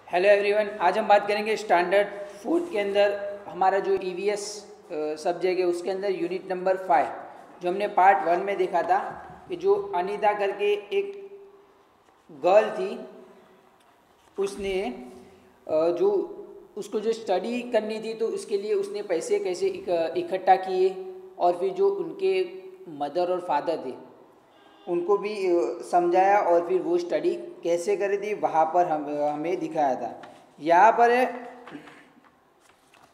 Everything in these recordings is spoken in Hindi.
हेलो एवरीवन, आज हम बात करेंगे स्टैंडर्ड फोर्थ के अंदर हमारा जो ईवीएस सब्जेक्ट है उसके अंदर यूनिट नंबर 5 जो हमने पार्ट 1 में देखा था कि जो अनीता करके एक गर्ल थी उसने जो उसको जो स्टडी करनी थी तो उसके लिए उसने पैसे कैसे इकट्ठा किए और फिर जो उनके मदर और फादर थे उनको भी समझाया और फिर वो स्टडी कैसे करी थी वहाँ पर हमें दिखाया था। यहाँ पर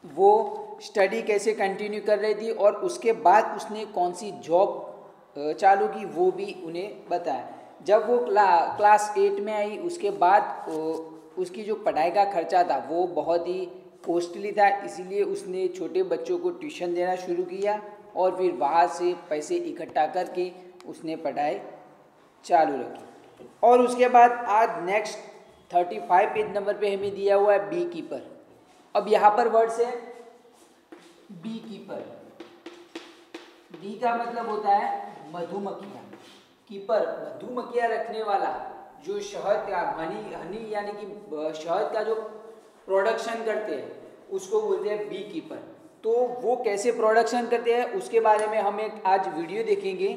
वो स्टडी कैसे कंटिन्यू कर रही थी और उसके बाद उसने कौन सी जॉब चालू की वो भी उन्हें बताया। जब वो क्लास 8 में आई उसके बाद उसकी जो पढ़ाई का खर्चा था वो बहुत ही कॉस्टली था, इसीलिए उसने छोटे बच्चों को ट्यूशन देना शुरू किया और फिर वहाँ से पैसे इकट्ठा करके उसने पढ़ाई चालू रखी। और उसके बाद आज नेक्स्ट 35 पेज नंबर पे हमें दिया हुआ है बी कीपर। अब यहाँ पर वर्ड्स है बी कीपर। बी का मतलब होता है मधुमक्खियाँ, कीपर मधुमक्खियाँ रखने वाला, जो शहद का हनी यानी कि शहद का जो प्रोडक्शन करते हैं उसको बोलते हैं बी कीपर। तो वो कैसे प्रोडक्शन करते हैं उसके बारे में हम एक आज वीडियो देखेंगे।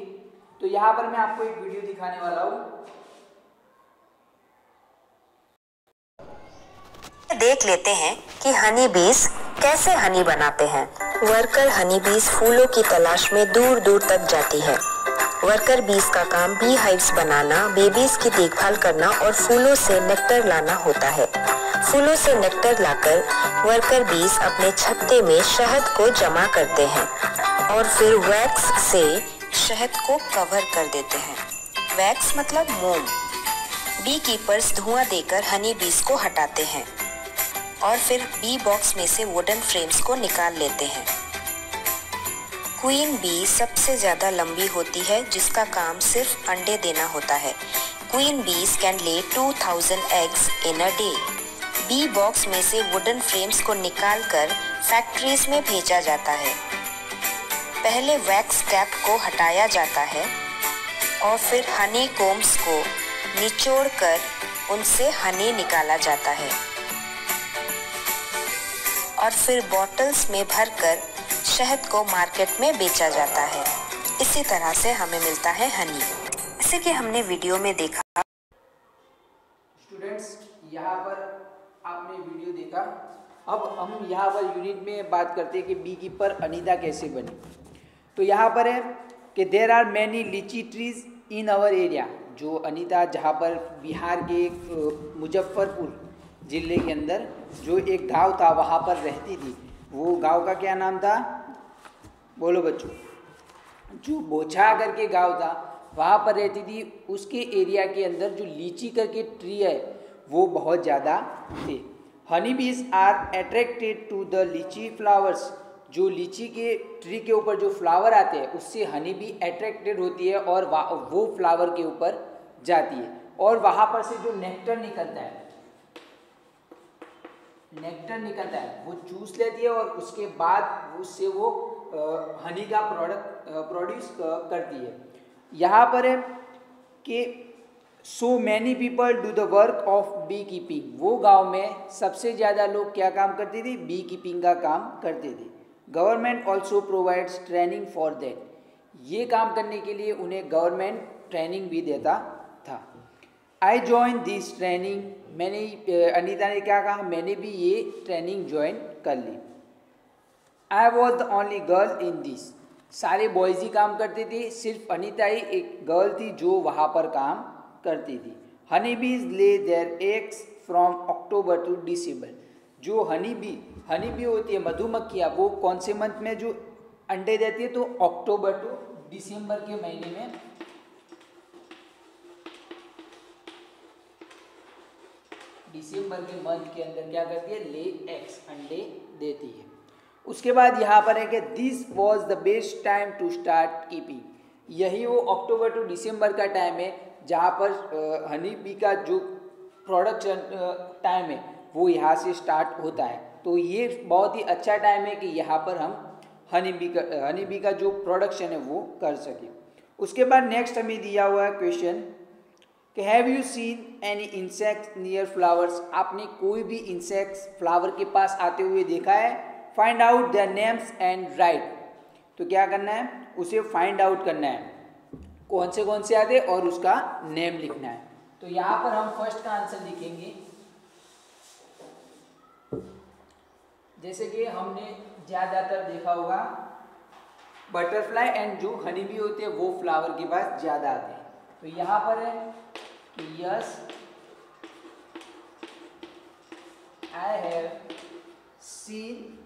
तो यहाँ पर मैं आपको एक वीडियो दिखाने वाला हूँ। देख लेते हैं कि हनी बीज कैसे हनी बनाते हैं। वर्कर हनी बीज फूलों की तलाश में दूर दूर तक जाती है। वर्कर बीज का काम बी हाइव्स बनाना, बेबीज की देखभाल करना और फूलों से नेक्टर लाना होता है। फूलों से नेक्टर लाकर वर्कर बीज अपने छत्ते में शहद को जमा करते हैं और फिर वैक्स से शहद को कवर कर देते हैं। वैक्स मतलब मोम। बी कीपर्स धुआं देकर हनी बीज को हटाते हैं और फिर बी बॉक्स में से वुडन फ्रेम्स को निकाल लेते हैं। क्वीन बी सबसे ज्यादा लंबी होती है, जिसका काम सिर्फ अंडे देना होता है। क्वीन बीज can lay 2000 eggs in a day. Bee box में से वुडन फ्रेम्स को निकालकर फैक्ट्रीज में भेजा जाता है। पहले वैक्स कैप को हटाया जाता है और फिर हनी कोम्स को निचोड़कर उनसे हनी निकाला जाता है और फिर बॉटल्स में भरकर शहद को मार्केट में बेचा जाता है। इसी तरह से हमें मिलता है हनी, जैसे कि हमने वीडियो में देखा। स्टूडेंट्स, यहाँ पर आपने वीडियो देखा। अब हम यहाँ पर यूनिट में बात करते हैं कि बी कीपर अनीता कैसे बनी। तो यहाँ पर है कि देर आर मैनी लीची ट्रीज इन आवर एरिया। जो अनीता जहाँ पर बिहार के मुजफ्फरपुर ज़िले के अंदर जो एक गांव था वहाँ पर रहती थी, वो गांव का क्या नाम था? बोलो बच्चों। जो बोछा करके गांव था वहाँ पर रहती थी। उसके एरिया के अंदर जो लीची करके ट्री है वो बहुत ज़्यादा थे। Honey bees are attracted to the लीची फ्लावर्स। जो लीची के ट्री के ऊपर जो फ्लावर आते हैं उससे हनी बी अट्रैक्टेड होती है और वो फ्लावर के ऊपर जाती है और वहाँ पर से जो नेक्टर निकलता है वो चूस लेती है और उसके बाद उससे वो हनी का प्रोडक्ट प्रोड्यूस करती है। यहाँ पर है कि so many people do the work of beekeeping. वो गांव में सबसे ज़्यादा लोग क्या काम करते थे? बी कीपिंग का काम करते थे। Government also provides training for that. ये काम करने के लिए उन्हें गवर्नमेंट ट्रेनिंग भी देता था। I join this training. Anita ने क्या कहा? मैंने भी ये ट्रेनिंग ज्वाइन कर ली। I was the only girl in this. सारे बॉयज़ ही काम करते थे, सिर्फ अनीता ही एक गर्ल थी जो वहाँ पर काम करती थी। Honey bees lay their eggs from October to December. जो हनी बी होती है मधुमक्खियाँ, वो कौन से मंथ में जो अंडे देती है? तो अक्टूबर टू दिसंबर के महीने में दिसंबर के मंथ के अंदर क्या करती है? ले एग्स, अंडे देती है। उसके बाद यहाँ पर है कि this was the best time to start keeping. यही वो अक्टूबर टू दिसंबर का टाइम है जहाँ पर हनी बी का जो प्रोडक्शन टाइम है वो यहाँ से स्टार्ट होता है। तो ये बहुत ही अच्छा टाइम है कि यहाँ पर हम हनी बी का जो प्रोडक्शन है वो कर सकें। उसके बाद नेक्स्ट हमें दिया हुआ है क्वेश्चन कि have you seen any insects near flowers, आपने कोई भी इंसेक्ट्स फ्लावर के पास आते हुए देखा है? Find out their names and right, तो क्या करना है, उसे फाइंड आउट करना है कौन से आते हैं और उसका नेम लिखना है। तो यहाँ पर हम फर्स्ट का आंसर लिखेंगे, जैसे कि हमने ज़्यादातर देखा होगा बटरफ्लाई एंड जो हनी बी होते हैं वो फ्लावर के पास ज़्यादा आते हैं। तो यहाँ पर है कि यस आई हैव सीन,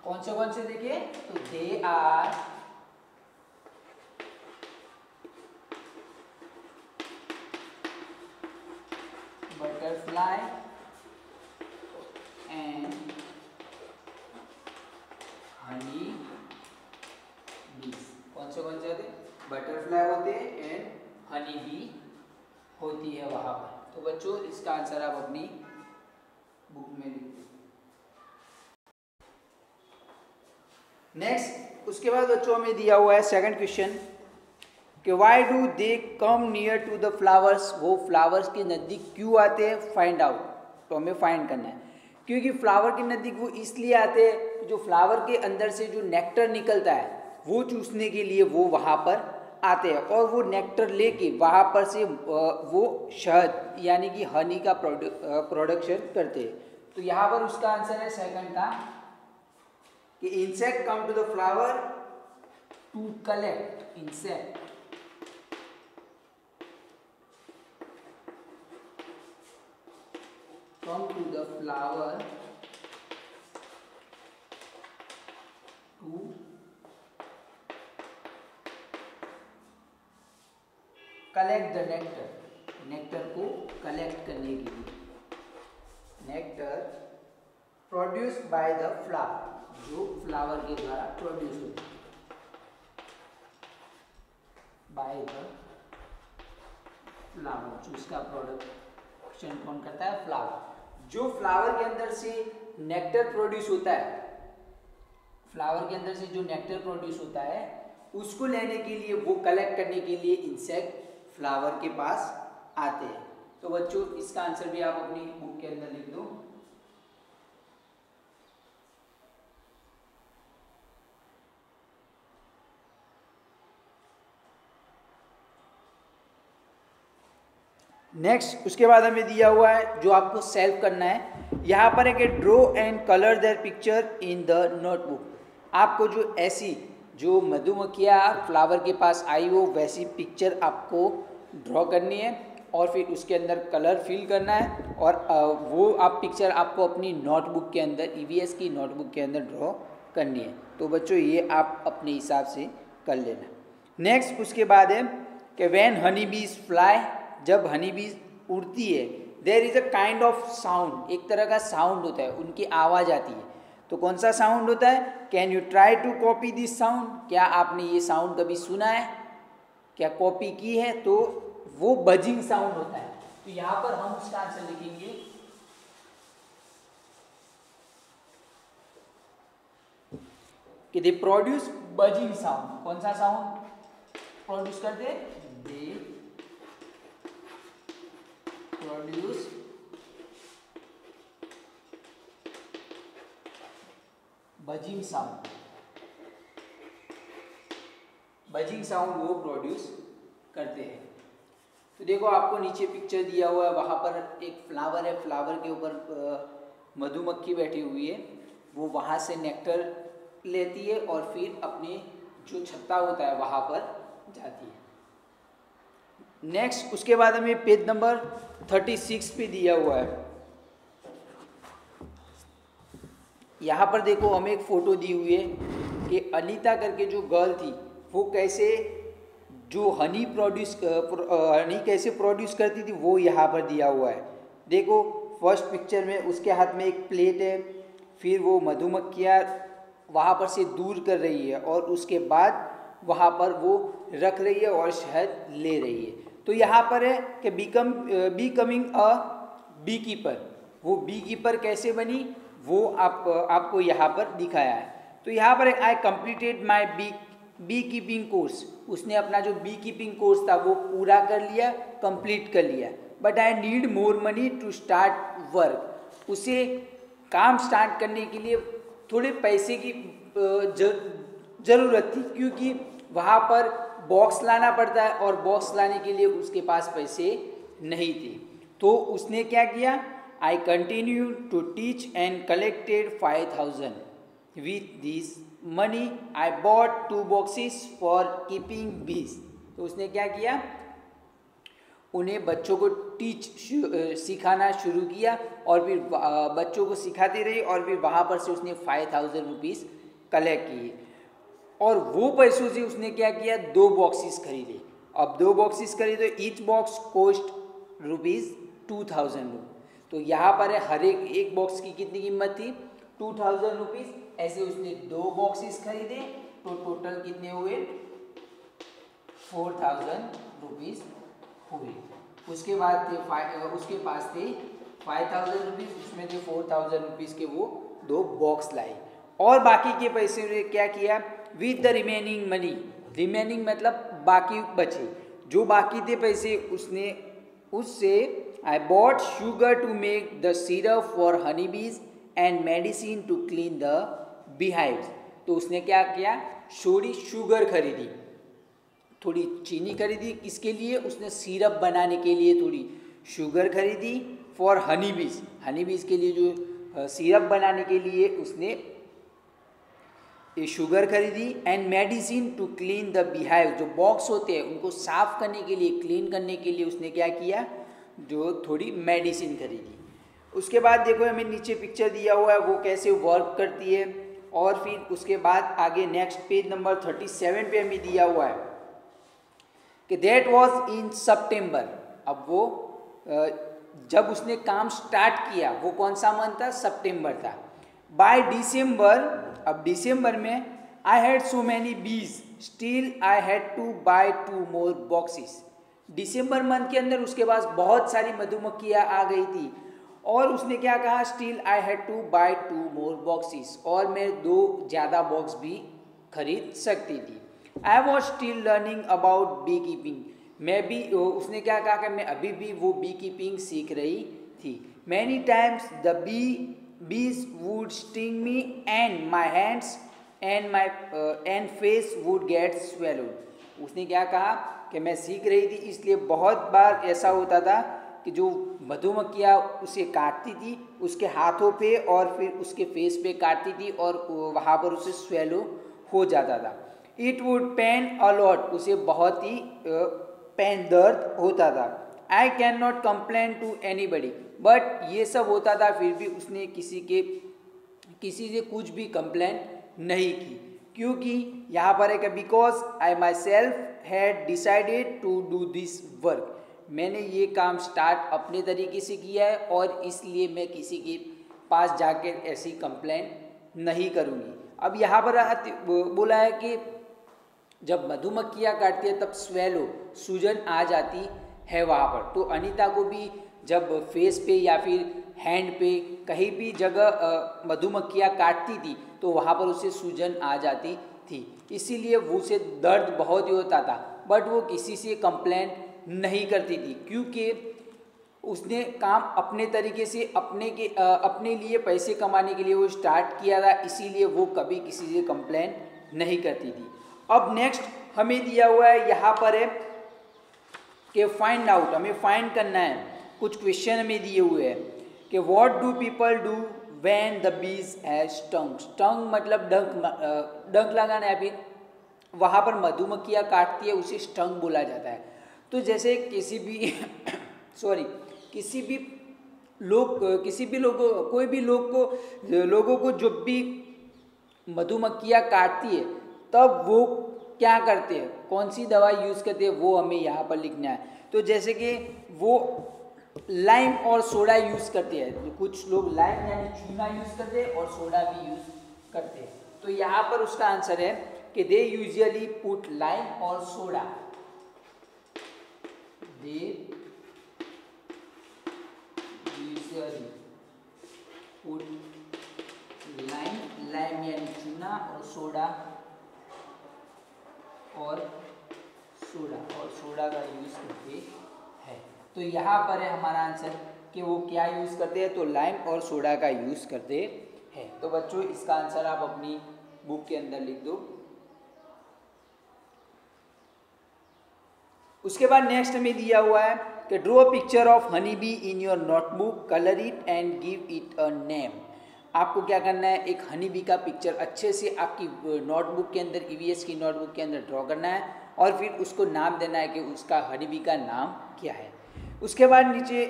कौन से देखे, तो they are butterfly and honey bees, कौन से होते, बटरफ्लाई होते हैं एंड हनी बी होती है वहां पर। तो बच्चों इसका आंसर आप अपनी बुक में लिख दो। नेक्स्ट उसके बाद बच्चों हमें दिया हुआ है सेकंड क्वेश्चन कि why do they come near to the flowers, वो फ्लावर्स के नज़दीक क्यों आते हैं, फाइंड आउट, तो हमें फाइंड करना है। क्योंकि फ्लावर के नज़दीक वो इसलिए आते हैं, जो फ्लावर के अंदर से जो नेक्टर निकलता है वो चूसने के लिए वो वहाँ पर आते हैं और वो नेक्टर लेके वहाँ पर से वो शहद यानी कि हनी का प्रोडक्शन करते हैं। तो यहाँ पर उसका आंसर है सेकंड का कि insect come to the flower to collect, insect come to the flower to collect the nectar, nectar को कलेक्ट करने के लिए, nectar produce by the flower, जो फ्लावर के द्वारा प्रोड्यूस होता है, बाय द फ्लावर, जो उसका प्रोडक्शन कौन करता है, फ्लावर। जो फ्लावर के अंदर से नेक्टर प्रोड्यूस होता है, फ्लावर के अंदर से जो नेक्टर प्रोड्यूस होता है उसको लेने के लिए, वो कलेक्ट करने के लिए इंसेक्ट फ्लावर के पास आते हैं। तो बच्चों इसका आंसर भी आप अपनी बुक के अंदर लिख दो। नेक्स्ट उसके बाद हमें दिया हुआ है जो आपको सेल्फ करना है। यहाँ पर है कि draw and colour their picture in the notebook. आपको जो ऐसी जो मधुमक्खियाँ फ्लावर के पास आई हो वैसी पिक्चर आपको ड्रॉ करनी है और फिर उसके अंदर कलर फिल करना है और वो आप पिक्चर आपको अपनी नोटबुक के अंदर ईवीएस की नोटबुक के अंदर ड्रॉ करनी है। तो बच्चों ये आप अपने हिसाब से कर लेना। नेक्स्ट उसके बाद है कि व्हेन हनी बीज फ्लाई, जब हनी बीज उड़ती है, there is a kind of sound, एक तरह का साउंड होता है, उनकी आवाज़ आती है। तो कौन सा साउंड होता है? Can you try to copy this sound? क्या आपने ये साउंड कभी सुना है, क्या कॉपी की है? तो वो बजिंग साउंड होता है। तो यहाँ पर हम उसका आंसर लिखेंगे कि दे प्रोड्यूस बजिंग साउंड। कौन सा साउंड प्रोड्यूस करते? They produce buzzing sound. Buzzing sound वो प्रोड्यूस करते हैं। तो देखो आपको नीचे पिक्चर दिया हुआ है, वहाँ पर एक फ्लावर है, फ्लावर के ऊपर मधुमक्खी बैठी हुई है, वो वहाँ से नेक्टर लेती है और फिर अपने जो छत्ता होता है वहाँ पर जाती है। नेक्स्ट उसके बाद हमें पेज नंबर 36 पे दिया हुआ है। यहाँ पर देखो हमें एक फ़ोटो दी हुई है कि अनीता करके जो गर्ल थी वो कैसे जो हनी कैसे प्रोड्यूस करती थी वो यहाँ पर दिया हुआ है। देखो फर्स्ट पिक्चर में उसके हाथ में एक प्लेट है, फिर वो मधुमक्खियाँ वहाँ पर से दूर कर रही है और उसके बाद वहाँ पर वो रख रही है और शहद ले रही है। तो यहाँ पर है कि बिकमिंग अ बी कीपर, वो बी कीपर कैसे बनी वो आपको यहाँ पर दिखाया है। तो यहाँ पर I completed my bee beekeeping course, उसने अपना जो बी कीपिंग कोर्स था वो पूरा कर लिया, कंप्लीट कर लिया। But I need more money to start work, उसे काम स्टार्ट करने के लिए थोड़े पैसे की ज़रूरत थी, क्योंकि वहाँ पर बॉक्स लाना पड़ता है और बॉक्स लाने के लिए उसके पास पैसे नहीं थे। तो उसने क्या किया, I continue to teach and collected 5000 with this money I bought 2 boxes for keeping bees. तो उसने क्या किया, उन्हें बच्चों को सिखाना शुरू किया और फिर बच्चों को सिखाती रही और फिर वहाँ पर से उसने 5000 रुपीज़ कलेक्ट किए और वो पैसों से उसने क्या किया, 2 बॉक्सेस खरीदे। अब 2 बॉक्सेस खरीदे, ईच बॉक्स कॉस्ट ₹2000। तो यहाँ पर है हर एक बॉक्स की कितनी कीमत थी, 2000 रुपीज़। ऐसे उसने 2 बॉक्सेस खरीदे तो टोटल कितने हुए, 4000 रुपीज़ हुए। उसके बाद उसके पास थे 5000 रुपीज़, उसमें थे 4000 रुपीज़ के वो 2 बॉक्स लाए और बाकी के पैसे ने क्या किया, with the remaining money, remaining मतलब बाकी बचे, जो बाकी थे पैसे उससे I bought sugar to make the syrup for honey bees and medicine to clean the beehives. तो उसने क्या किया, थोड़ी शुगर खरीदी, थोड़ी चीनी खरीदी, किसके लिए, उसने सिरप बनाने के लिए थोड़ी शुगर खरीदी फॉर हनी बीज, हनी बीज के लिए जो सिरप बनाने के लिए उसने ये शुगर खरीदी and medicine to clean the beehive, जो बॉक्स होते हैं उनको साफ करने के लिए, क्लीन करने के लिए उसने क्या किया, जो थोड़ी मेडिसिन खरीदी। उसके बाद देखो हमें नीचे पिक्चर दिया हुआ है वो कैसे वर्क करती है और फिर उसके बाद आगे नेक्स्ट पेज नंबर 37 पे हमें दिया हुआ है कि दैट वाज इन सितंबर। अब वो जब उसने काम स्टार्ट किया वो कौन सा मंथ था, सितंबर था। बाय डिसम्बर, अब दिसंबर में I had so many bees still I had to buy 2 more boxes. दिसंबर मंथ के अंदर उसके पास बहुत सारी मधुमक्खियाँ आ गई थी और उसने क्या कहा, still I had to buy 2 more boxes, और मैं 2 ज़्यादा बॉक्स भी खरीद सकती थी। I was still learning about beekeeping, मैं भी, उसने क्या कहा कि मैं अभी भी वो बी कीपिंग सीख रही थी। Many times the bees would sting me and my hands and my and face would get swallowed। उसने क्या कहा कि मैं सीख रही थी, इसलिए बहुत बार ऐसा होता था कि जो मधुमक्खियाँ उसे काटती थी उसके हाथों पे और फिर उसके फेस पे काटती थी और वहाँ पर उसे स्वेलो हो जाता था। इट वुड पेन अलॉट, उसे बहुत ही पेन, दर्द होता था। I can not complain to anybody, but ये सब होता था फिर भी उसने किसी से कुछ भी कंप्लेन नहीं की, क्योंकि यहाँ पर है कि because I myself had decided to do this work, मैंने ये काम स्टार्ट अपने तरीके से किया है और इसलिए मैं किसी के पास जाकर ऐसी कंप्लेन नहीं करूँगी। अब यहाँ पर बोला है कि जब मधुमक्खियाँ काटती है तब स्वेलो, सूजन आ जाती है वहाँ पर। तो अनीता को भी जब फेस पे या फिर हैंड पे कहीं भी जगह मधुमक्खियाँ काटती थी तो वहाँ पर उसे सूजन आ जाती थी, इसीलिए वो उसे दर्द बहुत ही होता था, बट वो किसी से कंप्लेन नहीं करती थी क्योंकि उसने काम अपने तरीके से अपने लिए पैसे कमाने के लिए वो स्टार्ट किया था, इसीलिए वो कभी किसी से कंप्लेन नहीं करती थी। अब नेक्स्ट हमें दिया हुआ है यहाँ पर है कि फाइंड आउट, हमें फाइंड करना है, कुछ क्वेश्चन हमें दिए हुए हैं कि what do people do when the bees has stung. Stung मतलब डंक लगाना है, फिर वहाँ पर मधुमक्खियाँ काटती है उसे स्टंग बोला जाता है। तो जैसे किसी भी लोगों को जब भी मधुमक्खियाँ काटती है तब वो क्या करते हैं, कौन सी दवा यूज़ करते हैं, वो हमें यहाँ पर लिखना है। तो जैसे कि वो लाइम और सोडा यूज़ करते हैं, कुछ लोग लाइम यानी चूना यूज़ करते हैं और सोडा भी यूज़ करते हैं। तो यहाँ पर उसका आंसर है कि दे यूजुअली पुट लाइम और soda, they usually put lime यानी चूना और सोडा और सोडा का यूज़ करते हैं। तो यहाँ पर है हमारा आंसर कि वो क्या यूज़ करते हैं, तो लाइम और सोडा का यूज़ करते हैं। तो बच्चों इसका आंसर आप अपनी बुक के अंदर लिख दो। उसके बाद नेक्स्ट हमें दिया हुआ है कि draw a picture of honey be in your notebook, colour it and give it a name. आपको क्या करना है, एक हनी बी का पिक्चर अच्छे से आपकी नोटबुक के अंदर, ईवीएस की नोटबुक के अंदर ड्रॉ करना है और फिर उसको नाम देना है कि उसका हनी बी का नाम क्या है। उसके बाद नीचे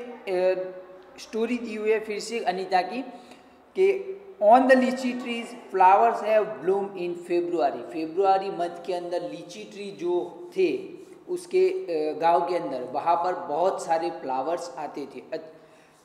स्टोरी दी हुई है फिर से अनीता की कि ऑन द लीची trees flowers have Bloom in February month के अंदर लीची ट्री जो थे उसके गांव के अंदर वहाँ पर बहुत सारे फ्लावर्स आते थे।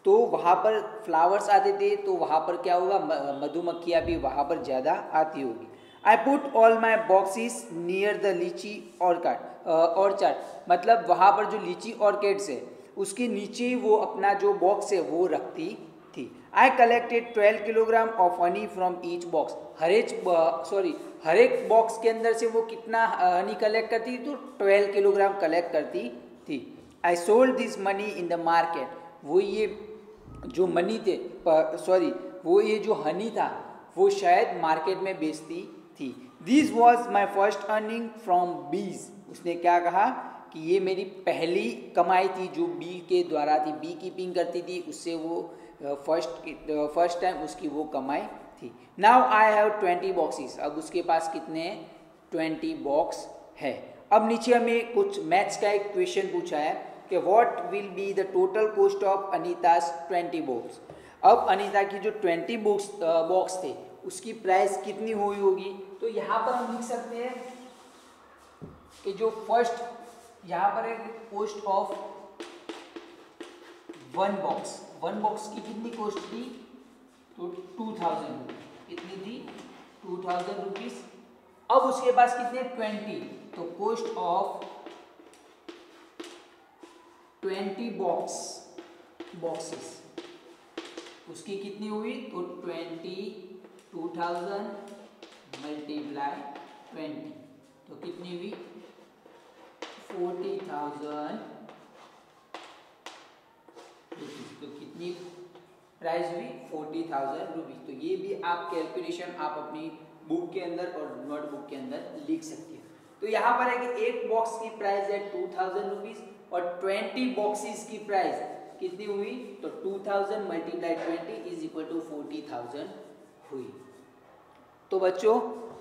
तो वहाँ पर फ्लावर्स आते थे तो वहाँ पर क्या होगा, मधुमक्खियाँ भी वहाँ पर ज़्यादा आती होगी। I put all my boxes near the लीची ऑर्चर्ड, मतलब वहाँ पर जो लीची ऑर्किड्स है उसके नीचे वो अपना जो बॉक्स है वो रखती थी। I collected 12 kilogram of honey from each box, हर एक बॉक्स के अंदर से वो कितना हनी कलेक्ट करती थी, तो 12 किलोग्राम कलेक्ट करती थी। I sold this money in the market, वो ये जो मनी थे वो ये जो हनी था वो शायद मार्केट में बेचती थी। This was my first earning from बीज, उसने क्या कहा कि ये मेरी पहली कमाई थी जो बी के द्वारा थी, बी कीपिंग करती थी, उससे वो फर्स्ट टाइम उसकी वो कमाई थी। नाउ आई हैव 20 बॉक्सेस, अब उसके पास कितने 20 बॉक्स है। अब नीचे हमें कुछ मैथ्स का एक क्वेश्चन पूछा है कि what will be the total cost of Anita's 20 box. अब अनीता की जो 20 बॉक्स थे उसकी प्राइस कितनी हुई होगी, तो यहाँ पर हम लिख सकते हैं कि जो फर्स्ट यहाँ पर है कॉस्ट ऑफ वन बॉक्स की कितनी कॉस्ट थी, तो 2000, कितनी थी 2000 रुपीज। अब उसके पास कितने 20, तो कॉस्ट ऑफ 20 बॉक्सेस उसकी कितनी हुई, तो 2000 मल्टीप्लाई 20, तो कितनी हुई 40,000 रुपीज। तो कितनी प्राइस हुई 40,000 रुपीज। तो ये भी आप कैलकुलेशन आप अपनी बुक के अंदर और नोटबुक के अंदर लिख सकते हैं। तो यहाँ पर है कि एक बॉक्स की प्राइस है 2000 रुपीज और 20 बॉक्सेस की प्राइस कितनी हुई, तो 2000 मल्टीप्लाई 20 इज इक्वल टू 40,000 हुई। तो बच्चों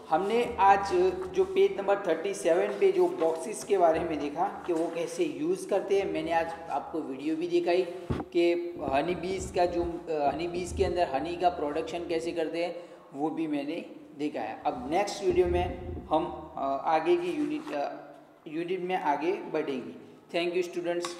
हमने आज जो पेज नंबर 37 पे जो बॉक्सेस के बारे में देखा कि वो कैसे यूज़ करते हैं, मैंने आज आपको वीडियो भी दिखाई कि हनी बीज के अंदर हनी का प्रोडक्शन कैसे करते हैं वो भी मैंने देखा है। अब नेक्स्ट वीडियो में हम आगे की यूनिट में आगे बढ़ेंगे। Thank you students.